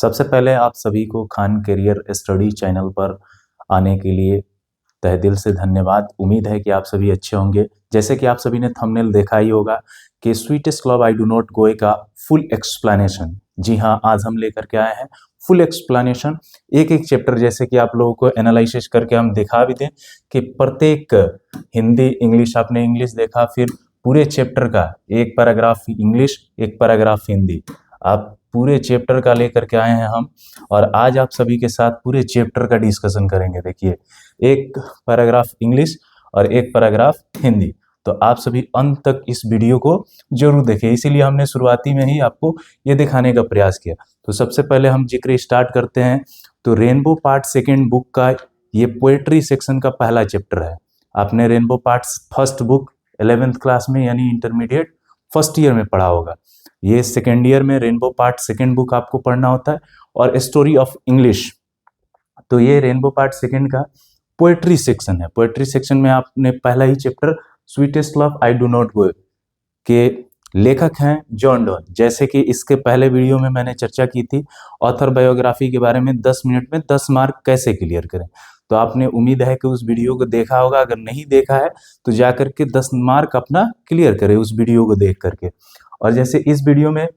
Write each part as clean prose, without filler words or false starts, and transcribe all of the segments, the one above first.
सबसे पहले आप सभी को खान करियर स्टडी चैनल पर आने के लिए तहे दिल से धन्यवाद। उम्मीद है कि आप सभी अच्छे होंगे। जैसे कि आप सभी ने थंबनेल देखा ही होगा कि sweetest love I do not गो का फुल एक्सप्लेनेशन। जी हाँ, आज हम लेकर के आए हैं फुल एक्सप्लेनेशन, एक एक चैप्टर, जैसे कि आप लोगों को एनालिसिस करके हम दिखा भी दें कि प्रत्येक हिंदी इंग्लिश, आपने इंग्लिश देखा, फिर पूरे चैप्टर का एक पैराग्राफ इंग्लिश, एक पैराग्राफ हिंदी, आप पूरे चैप्टर का लेकर के आए हैं हम। और आज आप सभी के साथ पूरे चैप्टर का डिस्कशन करेंगे। देखिए, एक पैराग्राफ इंग्लिश और एक पैराग्राफ हिंदी, तो आप सभी अंत तक इस वीडियो को जरूर देखें। इसीलिए हमने शुरुआती में ही आपको ये दिखाने का प्रयास किया। तो सबसे पहले हम जिक्र स्टार्ट करते हैं। तो रेनबो पार्ट सेकेंड बुक का ये पोएट्री सेक्शन का पहला चैप्टर है। आपने rainbow part first book 11th class में यानी इंटरमीडिएट फर्स्ट ईयर में पढ़ा होगा। ये सेकेंड ईयर में रेनबो पार्ट सेकेंड बुक आपको पढ़ना होता है। और स्टोरी ऑफ इंग्लिश, तो ये रेनबो पार्ट सेकेंड का पोएट्री सेक्शन है। पोएट्री सेक्शन में आपने पहला ही chapter sweetest love I do not go के लेखक हैं जॉन डॉन। जैसे कि इसके पहले वीडियो में मैंने चर्चा की थी ऑथर बायोग्राफी के बारे में, 10 मिनट में 10 मार्क कैसे क्लियर करें। तो आपने उम्मीद है कि उस वीडियो को देखा होगा। अगर नहीं देखा है तो जाकर के 10 मार्क अपना क्लियर करें उस वीडियो को देख करके। और जैसे इस वीडियो में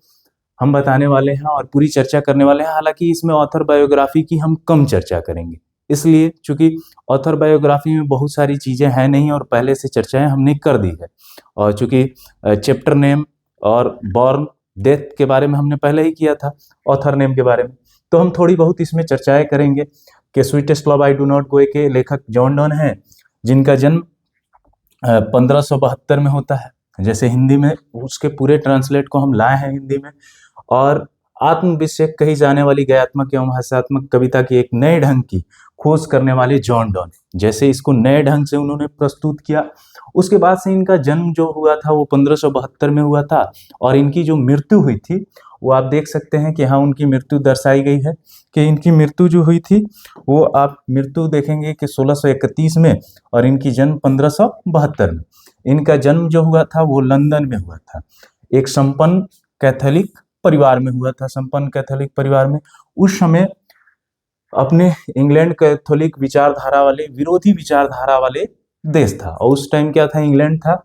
हम बताने वाले हैं और पूरी चर्चा करने वाले हैं, हालांकि इसमें ऑथर बायोग्राफी की हम कम चर्चा करेंगे, इसलिए चूंकि ऑथर बायोग्राफी में बहुत सारी चीजें हैं नहीं और पहले से चर्चाएं हमने कर दी है। और चूंकि चैप्टर नेम और बॉर्न डेथ के बारे में हमने पहले ही किया था, ऑथर नेम के बारे में, तो हम थोड़ी बहुत इसमें चर्चाएं करेंगे कि sweetest love I do not go के लेखक जॉन डॉन हैं, जिनका जन्म 1572 में होता है। जैसे हिंदी में उसके पूरे ट्रांसलेट को हम लाए हैं हिंदी में। और आत्मविषयक कही जाने वाली गयात्मक एवं हास्यात्मक कविता की एक नए ढंग की खोज करने वाले जॉन डॉन, जैसे इसको नए ढंग से उन्होंने प्रस्तुत किया। उसके बाद से इनका जन्म जो हुआ था वो 1572 में हुआ था। और इनकी जो मृत्यु हुई थी वो आप देख सकते हैं कि हाँ, उनकी मृत्यु दर्शाई गई है कि इनकी मृत्यु जो हुई थी वो आप मृत्यु देखेंगे कि 1631 में और इनकी जन्म 1572 में। इनका जन्म जो हुआ था वो लंदन में हुआ था, एक संपन्न कैथोलिक परिवार में हुआ था। संपन्न कैथोलिक परिवार में उस समय अपने इंग्लैंड कैथोलिक विचारधारा वाले, विरोधी विचारधारा वाले देश था। और उस टाइम क्या था, इंग्लैंड था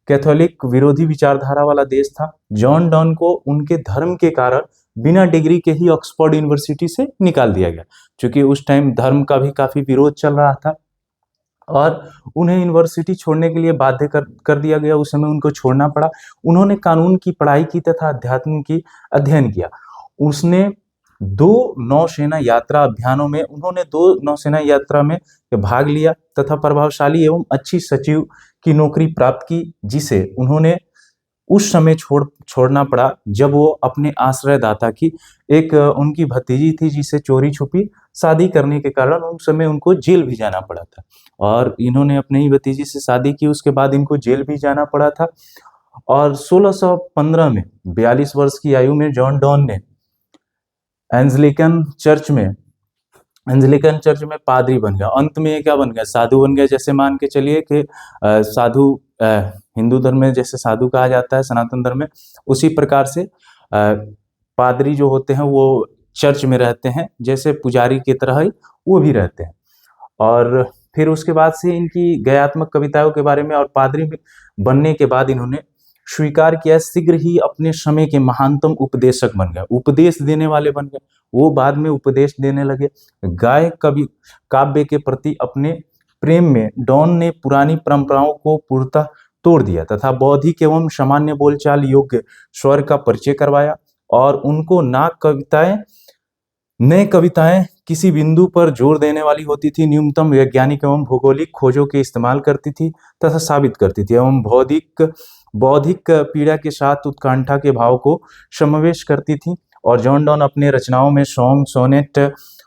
कैथोलिक विरोधी विचारधारा वाला देश था। जॉन डॉन को उनके धर्म के कारण बिना डिग्री के ही ऑक्सफोर्ड यूनिवर्सिटी से निकाल दिया गया, क्योंकि उस टाइम धर्म का भी काफी विरोध चल रहा था और उन्हें यूनिवर्सिटी छोड़ने के लिए बाध्य कर दिया गया। उस समय उनको छोड़ना पड़ा। उन्होंने कानून की पढ़ाई की तथा अध्यात्म की अध्ययन किया। उसने 2 नौसेना यात्रा अभियानों में, उन्होंने 2 नौसेना यात्रा में भाग लिया तथा प्रभावशाली एवं अच्छी सचिव की नौकरी प्राप्त की, जिसे उन्होंने उस समय छोड़ना पड़ा जब वो अपने आश्रयदाता की एक उनकी भतीजी थी जिसे चोरी छुपी शादी करने के कारण उस समय उनको जेल भी जाना पड़ा था। और इन्होंने अपने ही भतीजी से शादी की, उसके बाद इनको जेल भी जाना पड़ा था। और 1615 में 42 वर्ष की आयु में जॉन डॉन ने एंग्लिकन चर्च में पादरी बन गया। अंत में ये क्या बन गया, साधु बन गया। जैसे मान के चलिए कि साधु हिंदू धर्म में जैसे साधु कहा जाता है सनातन धर्म में, उसी प्रकार से पादरी जो होते हैं वो चर्च में रहते हैं, जैसे पुजारी की तरह ही वो भी रहते हैं। और फिर उसके बाद से इनकी गयात्मक कविताओं के बारे में, और पादरी बनने के बाद इन्होंने स्वीकार किया, शीघ्र ही अपने समय के महानतम उपदेशक बन गए, उपदेश देने वाले बन गए। वो बाद में उपदेश देने लगे। गाय कवि काव्य के प्रति अपने प्रेम में डॉन ने पुरानी परंपराओं को पूर्णतः तोड़ दिया तथा बौद्धिक एवं सामान्य बोलचाल योग्य स्वर का परिचय करवाया। और उनको नए कविताएं किसी बिंदु पर जोर देने वाली होती थी, न्यूनतम वैज्ञानिक एवं भौगोलिक खोजों के इस्तेमाल करती थी तथा साबित करती थी, एवं बौद्धिक पीड़ा के साथ उत्कंठा के भाव को समावेश करती थी। और जॉन डॉन अपने रचनाओं में song, sonnet,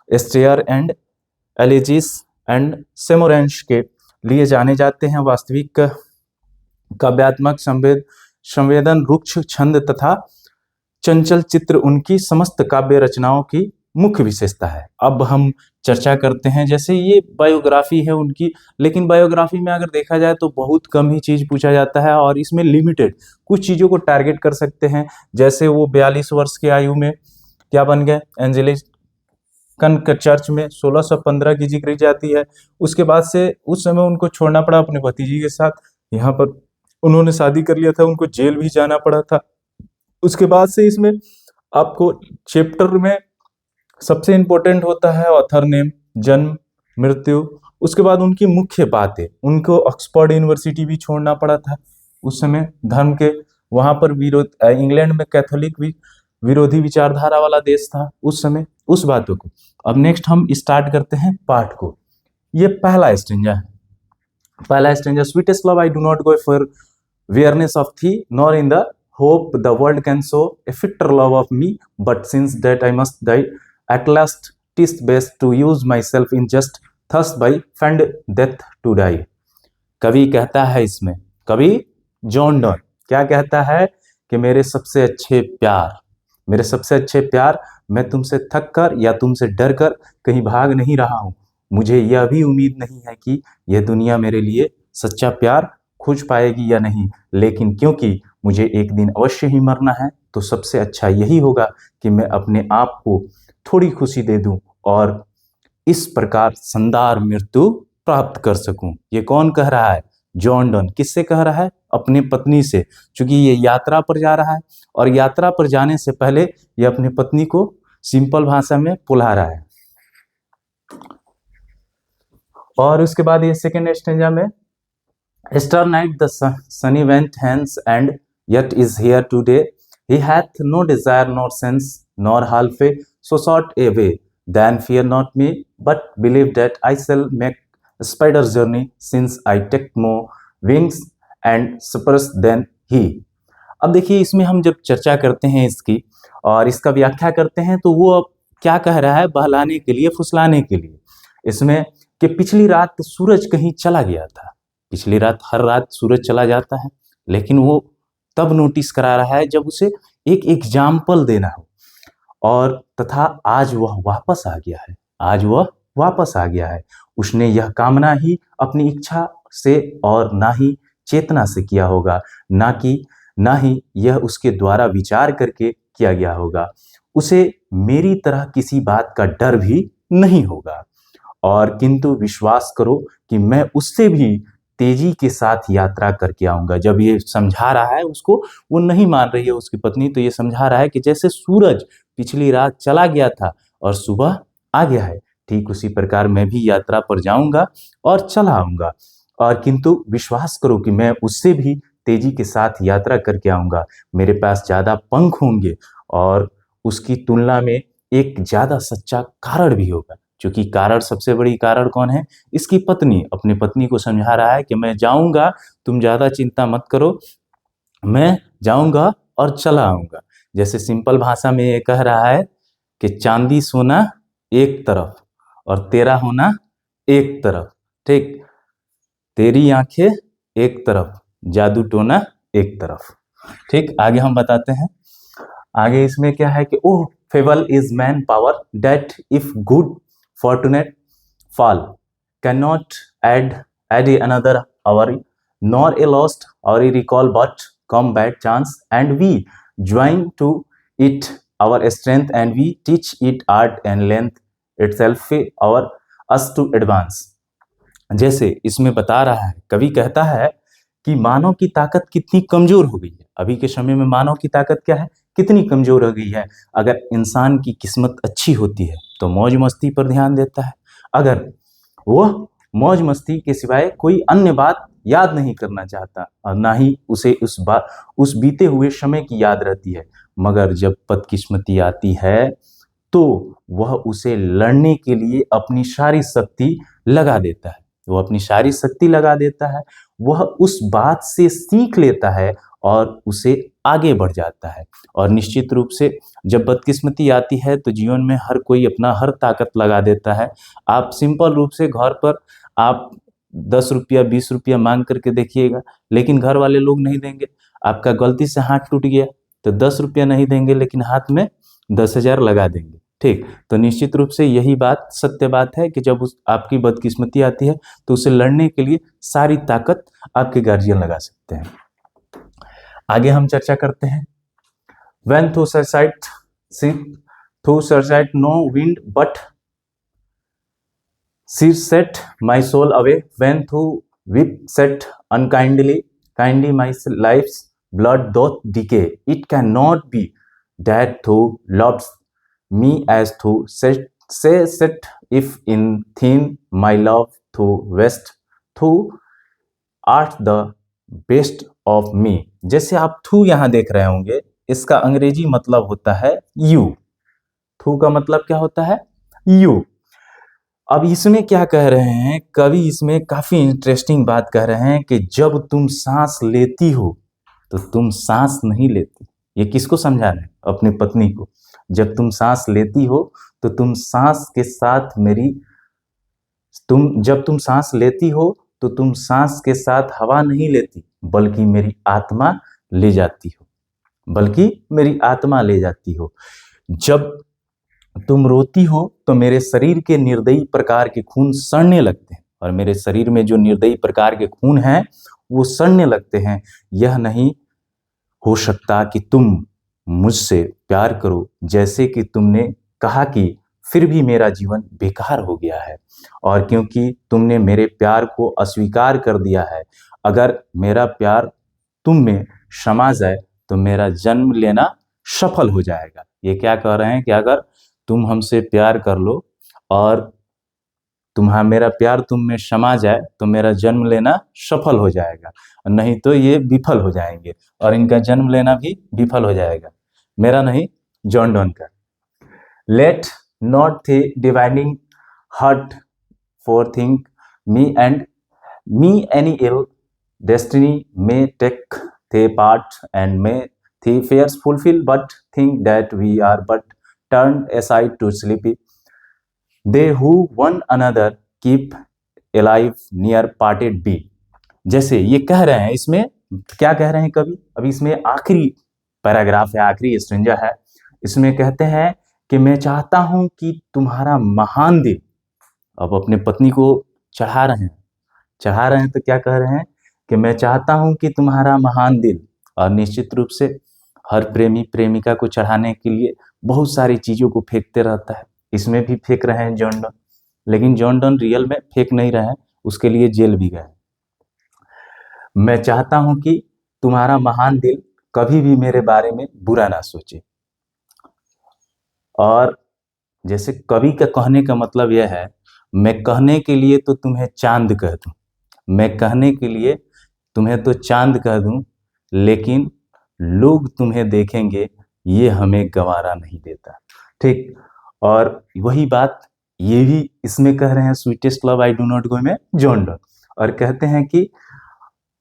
satires and elegies and sermons के लिए जाने जाते हैं। वास्तविक काव्यात्मक संवेदन, रुक्ष छंद तथा चंचल चित्र उनकी समस्त काव्य रचनाओं की मुख्य विशेषता है। अब हम चर्चा करते हैं, जैसे ये बायोग्राफी है उनकी, लेकिन बायोग्राफी में अगर देखा जाए तो बहुत कम ही चीज पूछा जाता है और इसमें लिमिटेड कुछ चीजों को टारगेट कर सकते हैं। जैसे वो 42 वर्ष की आयु में क्या बन गए, एंजेलिकन के चर्च में 1615 की जिक्र जाती है। उसके बाद से उस समय उनको छोड़ना पड़ा अपने भतीजी के साथ, यहाँ पर उन्होंने शादी कर लिया था, उनको जेल भी जाना पड़ा था। उसके बाद से इसमें आपको चैप्टर में सबसे इंपॉर्टेंट होता है ऑथर नेम, जन्म, मृत्यु, उसके बाद उनकी मुख्य बातें। उनको ऑक्सफोर्ड यूनिवर्सिटी भी छोड़ना पड़ा था उस समय, धर्म के वहां पर विरोध, इंग्लैंड में कैथोलिक भी विरोधी विचारधारा वाला देश था उस समय, उस बातों को। अब नेक्स्ट हम स्टार्ट करते हैं पार्ट को। ये पहला स्टेंजा है, पहला stanza, sweetest love I do not go for weariness of thee, nor in the hope the world can show a fitter love of me, but since that I must die, at last 'tis best to use myself in just thus by find death to die। कवि कहता है इसमें, कवि John Donne क्या कहता है कि मेरे सबसे अच्छे प्यार, मेरे सबसे अच्छे प्यार, मैं तुमसे थक कर या तुमसे डर कर कहीं भाग नहीं रहा हूं। मुझे यह भी उम्मीद नहीं है कि यह दुनिया मेरे लिए सच्चा प्यार खोज पाएगी या नहीं, लेकिन क्योंकि मुझे एक दिन अवश्य ही मरना है, तो सबसे अच्छा यही होगा कि मैं अपने आप को थोड़ी खुशी दे दूं और इस प्रकार शानदार मृत्यु प्राप्त कर सकूं। ये कौन कह रहा है, जॉन डॉन। किससे कह रहा है, अपनी पत्नी से, क्योंकि ये यात्रा पर जा रहा है और यात्रा पर जाने से पहले ये अपनी पत्नी को सिंपल भाषा में पुला रहा है। और उसके बाद ये सेकेंड स्टेंजा में, Star night the sunny went hence, and yet is here today. He hath no desire nor sense, nor halfway so short a way. Then fear not me, but believe that I shall make a spider journey, since I take more wings and spurs than he। अब देखिए, इसमें हम जब चर्चा करते हैं इसकी और इसका व्याख्या करते हैं, तो वो अब क्या कह रहा है, बहलाने के लिए, फुसलाने के लिए इसमें, कि पिछली रात सूरज कहीं चला गया था। पिछली रात, हर रात सूरज चला जाता है, लेकिन वो तब नोटिस करा रहा है जब उसे एक एग्जाम्पल देना हो, और तथा आज वह वापस आ गया है, आज वह वापस आ गया है। उसने यह कामना ही अपनी इच्छा से और ना ही चेतना से किया होगा, ना ही यह उसके द्वारा विचार करके किया गया होगा। उसे मेरी तरह किसी बात का डर भी नहीं होगा, और किंतु विश्वास करो कि मैं उससे भी तेजी के साथ यात्रा करके आऊंगा। जब ये समझा रहा है उसको, वो नहीं मान रही है उसकी पत्नी, तो ये समझा रहा है कि जैसे सूरज पिछली रात चला गया था और सुबह आ गया है, ठीक उसी प्रकार मैं भी यात्रा पर जाऊंगा और चला आऊंगा, और किंतु विश्वास करो कि मैं उससे भी तेजी के साथ यात्रा करके आऊंगा। मेरे पास ज्यादा पंख होंगे और उसकी तुलना में एक ज्यादा सच्चा कारण भी होगा, क्योंकि कारण, सबसे बड़ी कारण कौन है, इसकी पत्नी। अपनी पत्नी को समझा रहा है कि मैं जाऊंगा, तुम ज्यादा चिंता मत करो, मैं जाऊंगा और चला आऊंगा। जैसे सिंपल भाषा में ये कह रहा है कि चांदी सोना एक तरफ और तेरा होना एक तरफ, ठीक, तेरी आंखें एक तरफ, जादू टोना एक तरफ, ठीक। आगे हम बताते हैं, आगे इसमें क्या है कि oh fable is man power that if good fortunate fall cannot add another hour, nor a lost hour recall, but come bad chance, and we join to it our strength, and we teach it art and length itself our us to advance। जैसे इसमें बता रहा है, कवि कहता है कि मानव की ताकत कितनी कमजोर हो गई है। अभी के समय में मानव की ताकत क्या है, कितनी कमजोर हो गई है। अगर इंसान की किस्मत अच्छी होती है तो मौज मस्ती पर ध्यान देता है, अगर वह मौज मस्ती के सिवाय कोई अन्य बात याद नहीं करना चाहता, और ना ही उसे उस बीते हुए समय की याद रहती है। मगर जब बदकिस्मती आती है तो वह उसे लड़ने के लिए अपनी सारी शक्ति लगा देता है, वो अपनी सारी शक्ति लगा देता है, वह उस बात से सीख लेता है और उसे आगे बढ़ जाता है। और निश्चित रूप से जब बदकिस्मती आती है तो जीवन में हर कोई अपना हर ताकत लगा देता है। आप सिंपल रूप से घर पर आप 10 रुपया 20 रुपया मांग करके देखिएगा, लेकिन घर वाले लोग नहीं देंगे। आपका गलती से हाथ टूट गया तो 10 रुपया नहीं देंगे, लेकिन हाथ में 10,000 लगा देंगे, ठीक। तो निश्चित रूप से यही बात सत्य बात है कि जब आपकी बदकिस्मती आती है तो उसे लड़ने के लिए सारी ताकत आपके गार्जियन लगा सकते हैं। आगे हम चर्चा करते हैं, When thou sight thou searchest no wind, but she set my soul away. When thou weepest unkindly, kindly my life's blood doth decay. It cannot be that thou lovest me as thou sayest, if in thin my love thou west, thou art the best of me. जैसे आप थू यहां देख रहे होंगे, इसका अंग्रेजी मतलब होता है यू। थू का मतलब क्या होता है? यू। अब इसमें क्या कह रहे हैं कवि, इसमें काफी इंटरेस्टिंग बात कह रहे हैं कि जब तुम सांस लेती हो तो तुम सांस नहीं लेती। ये किसको समझा रहे हैं? अपनी पत्नी को। जब तुम सांस लेती हो तो तुम सांस के साथ जब तुम सांस लेती हो तो तुम सांस के साथ हवा नहीं लेती, बल्कि मेरी आत्मा ले जाती हो। जब तुम रोती हो तो मेरे शरीर के निर्दयी प्रकार के खून सड़ने लगते हैं, और मेरे शरीर में जो निर्दयी प्रकार के खून हैं वो सड़ने लगते हैं। यह नहीं हो सकता कि तुम मुझसे प्यार करो जैसे कि तुमने कहा कि फिर भी मेरा जीवन बेकार हो गया है, और क्योंकि तुमने मेरे प्यार को अस्वीकार कर दिया है, अगर मेरा प्यार तुम में समा जाए तो मेरा जन्म लेना सफल हो जाएगा। ये क्या कह रहे हैं कि अगर तुम हमसे प्यार कर लो और मेरा प्यार तुम में समा जाए तो मेरा जन्म लेना सफल हो जाएगा, नहीं तो ये विफल हो जाएंगे और इनका जन्म लेना भी विफल हो जाएगा। मेरा नहीं, जॉन डॉन का। Let not the divining heart for think me and me any ill destiny may take the part, and may the fears fulfill, but think that we are but turned aside to sleepy. They who one another keep alive near parted be. जैसे ये कह रहे हैं, इसमें क्या कह रहे हैं कवि? अभी इसमें आखिरी पैराग्राफ है, आखिरी स्ट्रेंजा है। इसमें कहते हैं कि मैं चाहता हूं कि तुम्हारा महान दिल, अब अपने पत्नी को चढ़ा रहे हैं तो क्या कह रहे हैं कि मैं चाहता हूं कि तुम्हारा महान दिल, और निश्चित रूप से हर प्रेमी प्रेमिका को चढ़ाने के लिए बहुत सारी चीजों को फेंकते रहता है। इसमें भी फेंक रहे हैं जॉन डॉन, लेकिन जॉन डॉन रियल में फेंक नहीं रहे हैं, उसके लिए जेल भी गए। मैं चाहता हूं कि तुम्हारा महान दिल कभी भी मेरे बारे में बुरा ना सोचे। और जैसे कवि का कहने का मतलब यह है, मैं कहने के लिए तो तुम्हें चांद कह दूं, मैं कहने के लिए तुम्हें तो चांद कह दूं, लेकिन लोग तुम्हें देखेंगे ये हमें गवारा नहीं देता। ठीक, और वही बात ये भी इसमें कह रहे हैं, sweetest love I do not गो में जॉन डॉन, और कहते हैं कि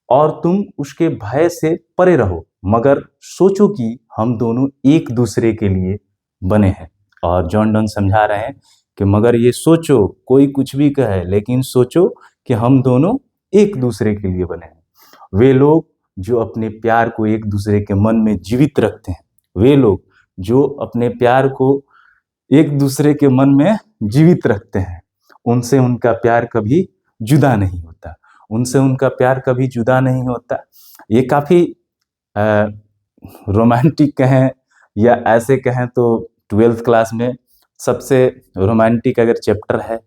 और तुम उसके भय से परे रहो, मगर सोचो कि हम दोनों एक दूसरे के लिए बने हैं। और जॉन डॉन समझा रहे हैं कि मगर ये सोचो, कोई कुछ भी कहे, लेकिन सोचो कि हम दोनों एक दूसरे के लिए बने हैं। वे लोग जो अपने प्यार को एक दूसरे के मन में जीवित रखते हैं, वे लोग जो अपने प्यार को एक दूसरे के मन में जीवित रखते हैं, उनसे उनका प्यार कभी जुदा नहीं होता, उनसे उनका प्यार कभी जुदा नहीं होता। ये काफी रोमांटिक कहें या ऐसे कहें तो 12th क्लास में सबसे रोमांटिक अगर चैप्टर है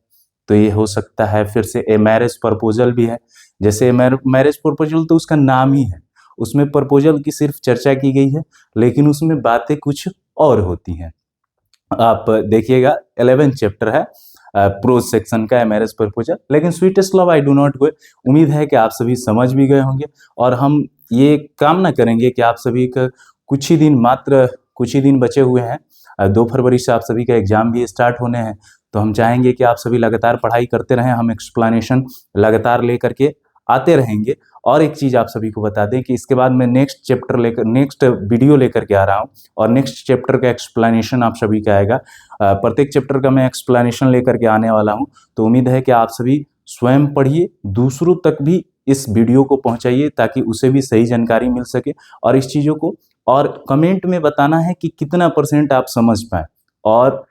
तो ये हो सकता है। फिर से ए मैरिज प्रपोजल भी है। जैसे मैरिज प्रपोजल तो उसका नाम ही है, उसमें प्रपोजल की सिर्फ चर्चा की गई है, लेकिन उसमें बातें कुछ और होती हैं। आप देखिएगा 11th चैप्टर है प्रोज सेक्शन का, मैरिज प्रपोजल। लेकिन sweetest love I do not गो, उम्मीद है कि आप सभी समझ भी गए होंगे, और हम ये कामना करेंगे कि आप सभी का मात्र कुछ ही दिन बचे हुए हैं। 2 फरवरी से आप सभी का एग्जाम भी स्टार्ट होने हैं, तो हम चाहेंगे कि आप सभी लगातार पढ़ाई करते रहें। हम एक्सप्लेनेशन लगातार लेकर के आते रहेंगे। और एक चीज़ आप सभी को बता दें कि इसके बाद मैं नेक्स्ट वीडियो लेकर के आ रहा हूँ, और नेक्स्ट चैप्टर का एक्सप्लेनेशन आप सभी का आएगा। प्रत्येक चैप्टर का मैं एक्सप्लेनेशन लेकर के आने वाला हूँ, तो उम्मीद है कि आप सभी स्वयं पढ़िए, दूसरों तक भी इस वीडियो को पहुँचाइए ताकि उसे भी सही जानकारी मिल सके। और इस चीज़ों को और कमेंट में बताना है कि कितना % आप समझ पाए, और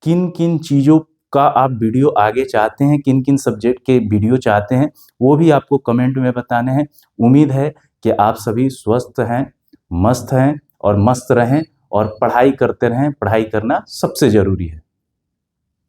किन किन चीज़ों का आप वीडियो आगे चाहते हैं, किन किन सब्जेक्ट के वीडियो चाहते हैं, वो भी आपको कमेंट में बताने हैं। उम्मीद है कि आप सभी स्वस्थ हैं, मस्त हैं और मस्त रहें, और पढ़ाई करते रहें। पढ़ाई करना सबसे ज़रूरी है।